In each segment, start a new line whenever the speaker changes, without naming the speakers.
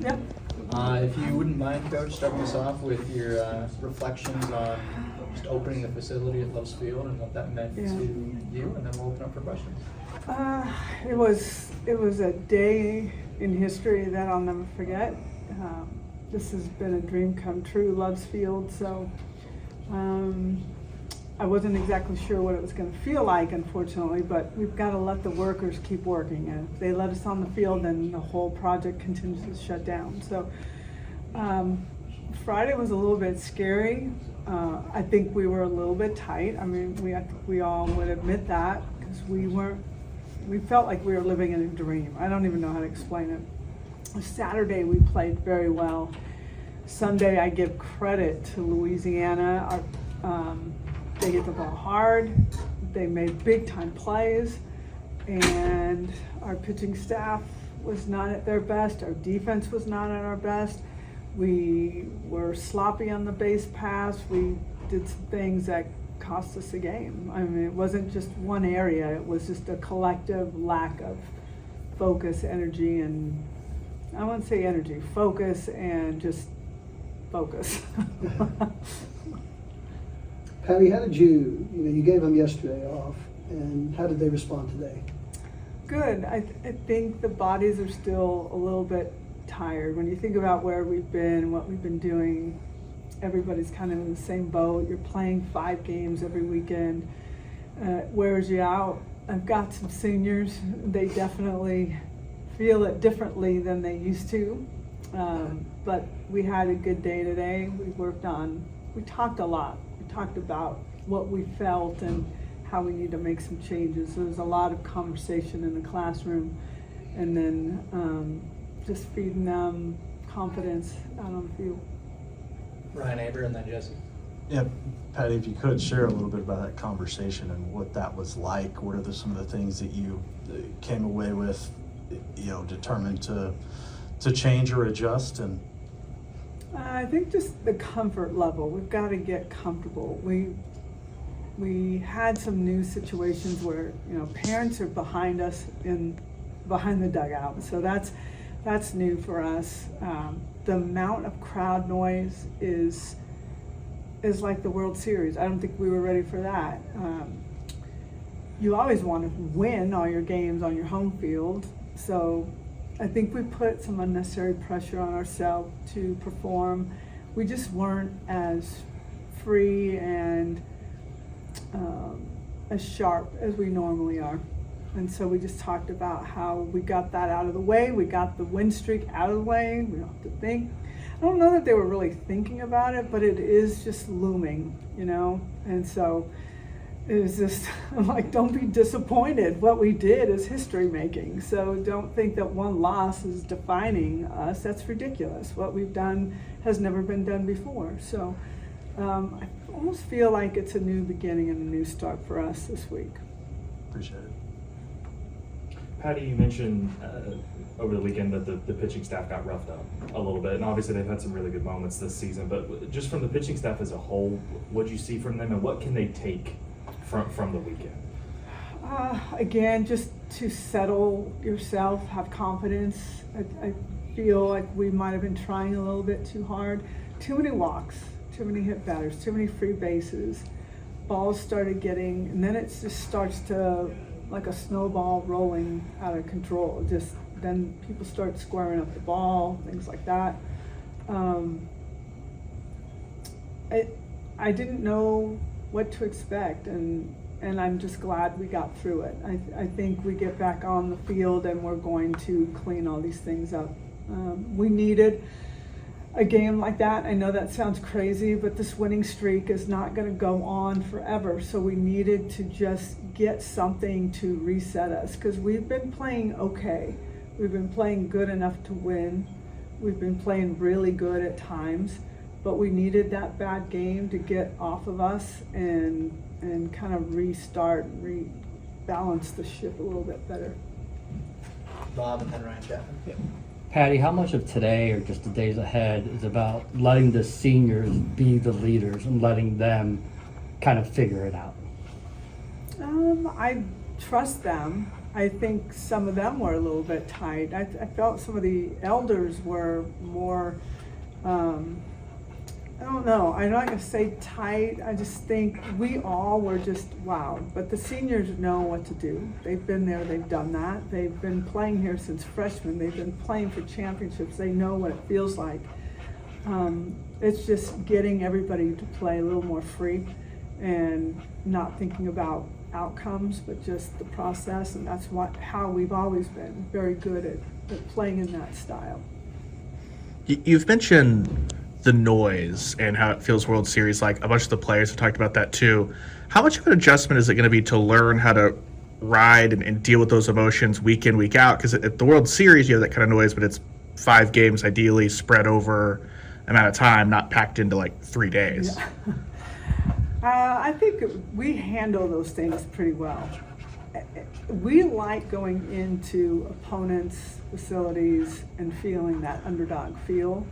Yep.
If you wouldn't mind, Coach, starting us off with your reflections on just opening the facility at Lowe's Field and what that meant to you, and then we'll open up for questions.
It was a day in history that I'll never forget. This has been a dream come true, Love's Field, so I wasn't exactly sure what it was going to feel like, unfortunately, but we've got to let the workers keep working, and if they let us on the field, then the whole project continues to shut down. So Friday was a little bit scary. I think we were a little bit tight. I mean, I think we all would admit that, because we felt like we were living in a dream. I don't even know how to explain it. Saturday we played very well. Sunday I give credit to Louisiana. They hit the ball hard. They made big time plays, and our pitching staff was not at their best. Our defense was not at our best. We were sloppy on the base pass. We did some things that cost us a game. I mean, it wasn't just one area. It was just a collective lack of focus, energy, and I wouldn't say energy, focus, and just focus.
Patty, how did you gave them yesterday off, and how did they respond today?
Good. I think the bodies are still a little bit tired. When you think about where we've been, what we've been doing, everybody's kind of in the same boat. You're playing 5 games every weekend. Wears you out. I've got some seniors. They definitely feel it differently than they used to. But we had a good day today. We talked a lot. We talked about what we felt and how we need to make some changes. There was a lot of conversation in the classroom, and then just feeding them confidence out on the field.
Ryan Aber and then Jesse.
Yeah, Patty, if you could share a little bit about that conversation and what that was like. What are some of the things that you came away with, determined to change or adjust? And
I think just the comfort level. We've got to get comfortable. We had some new situations where parents are behind us behind the dugout, so that's new for us. The amount of crowd noise is like the World Series. I don't think we were ready for that. You always want to win all your games on your home field, so I think we put some unnecessary pressure on ourselves to perform. We just weren't as free and as sharp as we normally are. And so we just talked about how we got that out of the way. We got the win streak out of the way. We don't have to think. I don't know that they were really thinking about it, but it is just looming, And so it was just, I'm like, don't be disappointed. What we did is history making. So don't think that one loss is defining us. That's ridiculous. What we've done has never been done before. So I almost feel like it's a new beginning and a new start for us this week.
appreciate it.
Patty, you mentioned over the weekend that the pitching staff got roughed up a little bit, and obviously they've had some really good moments this season, but just from the pitching staff as a whole, what do you see from them, and what can they take from the weekend?
Again, just to settle yourself, have confidence. I feel like we might have been trying a little bit too hard. Too many walks, too many hit batters, too many free bases. Balls started getting, and then it just starts to, like a snowball rolling out of control. Just then people start squaring up the ball, things like that. I didn't know what to expect, and I'm just glad we got through it. I think we get back on the field and we're going to clean all these things up. We needed a game like that. I know that sounds crazy, but this winning streak is not going to go on forever. So we needed to just get something to reset us, because we've been playing okay. We've been playing good enough to win. We've been playing really good at times, but we needed that bad game to get off of us and kind of restart, rebalance the ship a little bit better.
Bob and then Ryan Chapman.
Yep. Patty, how much of today or just the days ahead is about letting the seniors be the leaders and letting them kind of figure it out?
I trust them. I think some of them were a little bit tight. I felt some of the elders were more, I don't know, I'm not gonna say tight, I just think we all were just wowed. But the seniors know what to do. They've been there, they've done that. They've been playing here since freshmen. They've been playing for championships. They know what it feels like. It's just getting everybody to play a little more free and not thinking about outcomes, but just the process, and that's how we've always been very good at playing in that style.
You've mentioned the noise and how it feels World Series like. A bunch of the players have talked about that too. How much of an adjustment is it going to be to learn how to ride and deal with those emotions week in, week out? Because at the World Series, you have that kind of noise, but it's 5 games ideally spread over amount of time, not packed into like 3 days.
Yeah. I think we handle those things pretty well. We like going into opponents' facilities and feeling that underdog feel.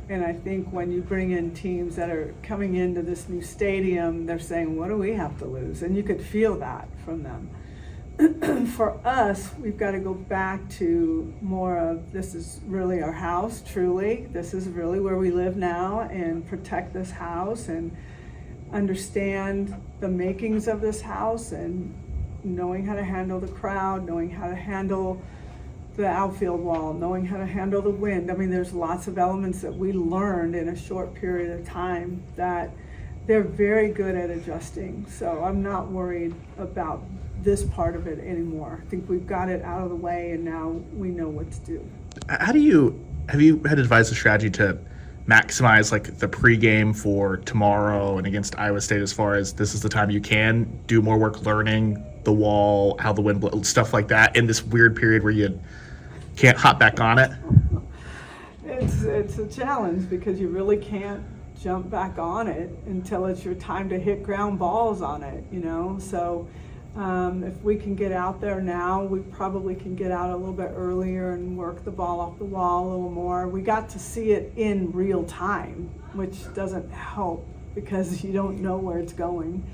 And I think when you bring in teams that are coming into this new stadium, they're saying, what do we have to lose? And you could feel that from them. For us, we've got to go back to more of, this is really our house, truly. This is really where we live now, and protect this house and understand the makings of this house, and knowing how to handle the crowd, knowing how to handle the outfield wall, knowing how to handle the wind. I mean, there's lots of elements that we learned in a short period of time that they're very good at adjusting. So I'm not worried about this part of it anymore. I think we've got it out of the way, and now we know what to do.
Have you had advised a strategy to maximize like the pregame for tomorrow and against Iowa State, as far as this is the time you can do more work learning the wall, how the wind blows, stuff like that, in this weird period where you can't hop back on it?
It's a challenge, because you really can't jump back on it until it's your time to hit ground balls on it, you know? So if we can get out there now, we probably can get out a little bit earlier and work the ball off the wall a little more. We got to see it in real time, which doesn't help because you don't know where it's going.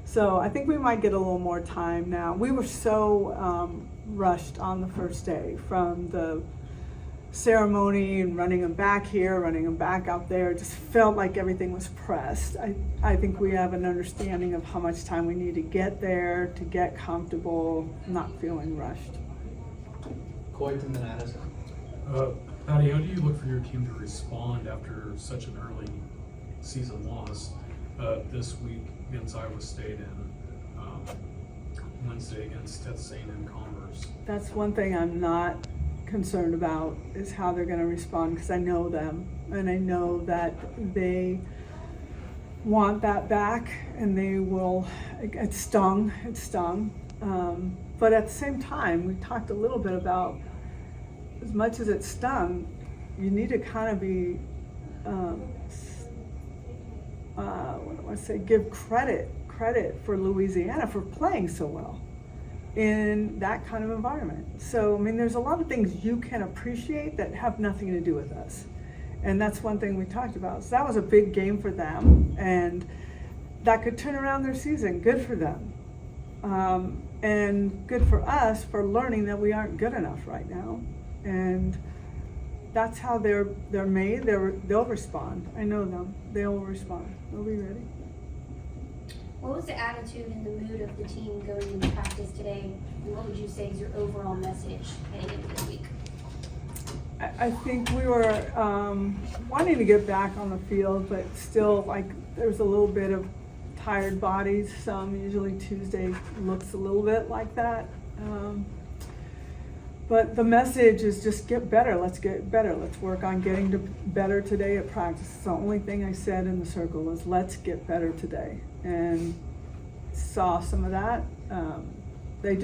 So I think we might get a little more time now. We were so rushed on the first day, from the ceremony and running them back here, running them back out there. It just felt like everything was pressed. I think we have an understanding of how much time we need to get there, to get comfortable, not feeling rushed.
Coit and then Addison.
Patty, how do you look for your team to respond after such an early season loss this week against Iowa State and Wednesday against Texas A&M Commerce?
That's one thing I'm not concerned about, is how they're going to respond, because I know them, and I know that they want that back, and they will. It stung, but at the same time, we talked a little bit about, as much as it stung, you need to kind of be what do I say, give credit for Louisiana for playing so well in that kind of environment. So, I mean, there's a lot of things you can appreciate that have nothing to do with us. And that's one thing we talked about. So that was a big game for them, and that could turn around their season. Good for them. And good for us for learning that we aren't good enough right now. And that's how they're made. They'll respond. I know them. They'll respond. They'll be ready.
What was the attitude and the mood of the team going into practice today? And what would you say is your overall message heading into this week?
I think we were wanting to get back on the field, but still, like, there's a little bit of tired bodies. Usually Tuesday looks a little bit like that. But the message is just get better. Let's get better. Let's work on getting better today at practice. It's the only thing I said in the circle was, let's get better today. And saw some of that. They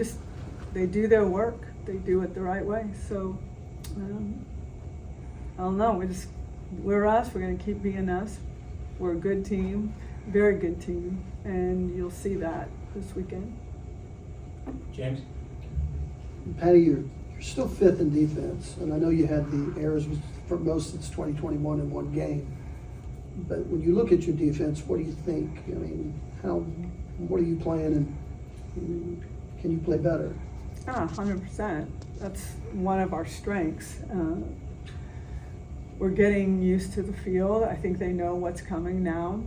do their work. They do it the right way. So I don't know. We're us. We're going to keep being us. We're a good team, very good team, and you'll see that this weekend.
James?
Patty, you're still 5th in defense, and I know you had the errors for most since 2021 in one game. But when you look at your defense, what do you think? I mean, what are you playing, and can you play better?
100%. That's one of our strengths. We're getting used to the field. I think they know what's coming now.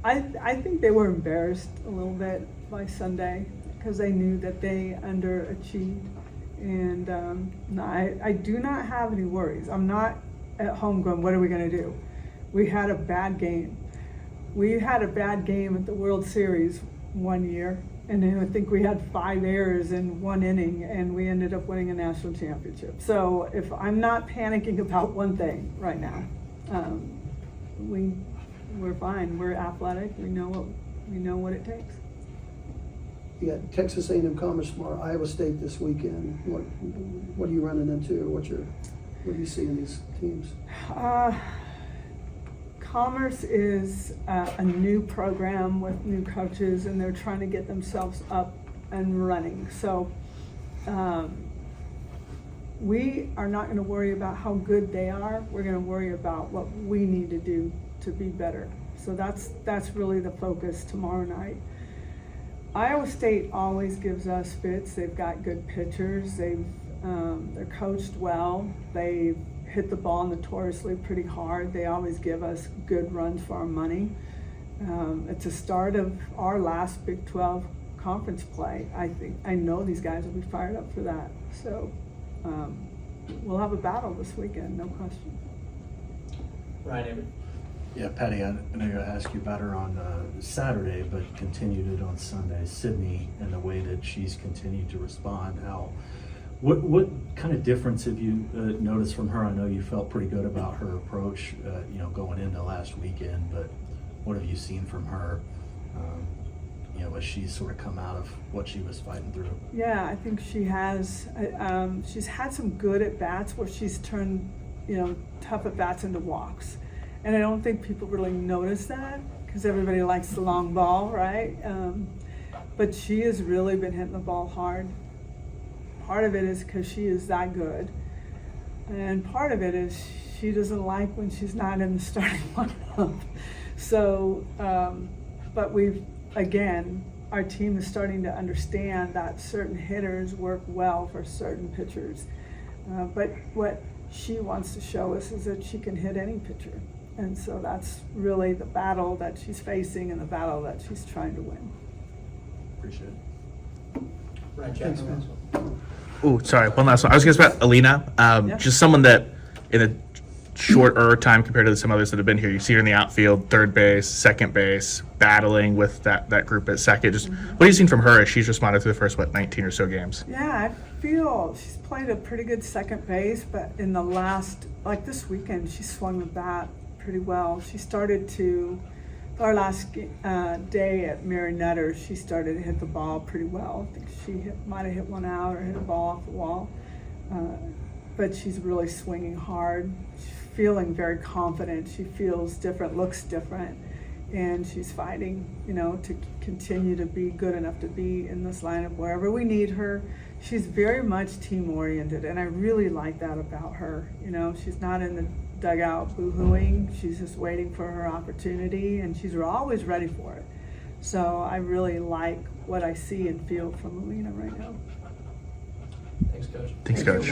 I think they were embarrassed a little bit by Sunday because they knew that they underachieved. And no, I do not have any worries. I'm not at home going, what are we going to do? We had a bad game. We had a bad game at the World Series one year, and then I think we had 5 errors in 1 inning, and we ended up winning a national championship. So if I'm not panicking about one thing right now, we're fine. We're athletic. We know what it takes.
You got Texas A&M Commerce tomorrow, Iowa State this weekend. What are you running into? What do you see in these teams?
Commerce is a new program with new coaches, and they're trying to get themselves up and running. So we are not going to worry about how good they are. We're going to worry about what we need to do to be better. So that's really the focus tomorrow night. Iowa State always gives us fits. They've got good pitchers. They're coached well. They've hit the ball notoriously pretty hard. They always give us good runs for our money. It's a start of our last Big 12 conference play. I know these guys will be fired up for that. So we'll have a battle this weekend, no question.
Ryan Avery.
Yeah, Patty, I know I asked you about her on Saturday, but continued it on Sunday. Sydney and the way that she's continued to respond. What kind of difference have you noticed from her? I know you felt pretty good about her approach, going into last weekend, but what have you seen from her, as she's sort of come out of what she was fighting through?
Yeah, I think she has. She's had some good at-bats where she's turned, tough at-bats into walks. And I don't think people really notice that because everybody likes the long ball, right? But she has really been hitting the ball hard. Part of it is because she is that good. And part of it is she doesn't like when she's not in the starting lineup. So, but our team is starting to understand that certain hitters work well for certain pitchers. But what she wants to show us is that she can hit any pitcher. And so that's really the battle that she's facing and the battle that she's trying to win.
Appreciate it.
Ryan
Thanks,
Chapman.
man.
Oh, sorry. One last one. I was going to ask about Alina.
Yeah.
Just someone that in a shorter time compared to some others that have been here, you see her in the outfield, third base, second base, battling with that group at second. Just what have you seen from her as she's responded to the first, 19 or so games?
Yeah, I feel she's played a pretty good second base, but in the last, like this weekend, she swung the bat pretty well. She started to, our last day at Mary Nutter, she started to hit the ball pretty well. I think she might have hit one out or hit a ball off the wall. But she's really swinging hard. She's feeling very confident. She feels different, looks different, and she's fighting, to continue to be good enough to be in this lineup wherever we need her. She's very much team-oriented, and I really like that about her. She's not in the dugout boo-hooing. She's just waiting for her opportunity, and she's always ready for it. So I really like what I see and feel from Alina right now.
Thanks, Coach.
Thanks, Coach.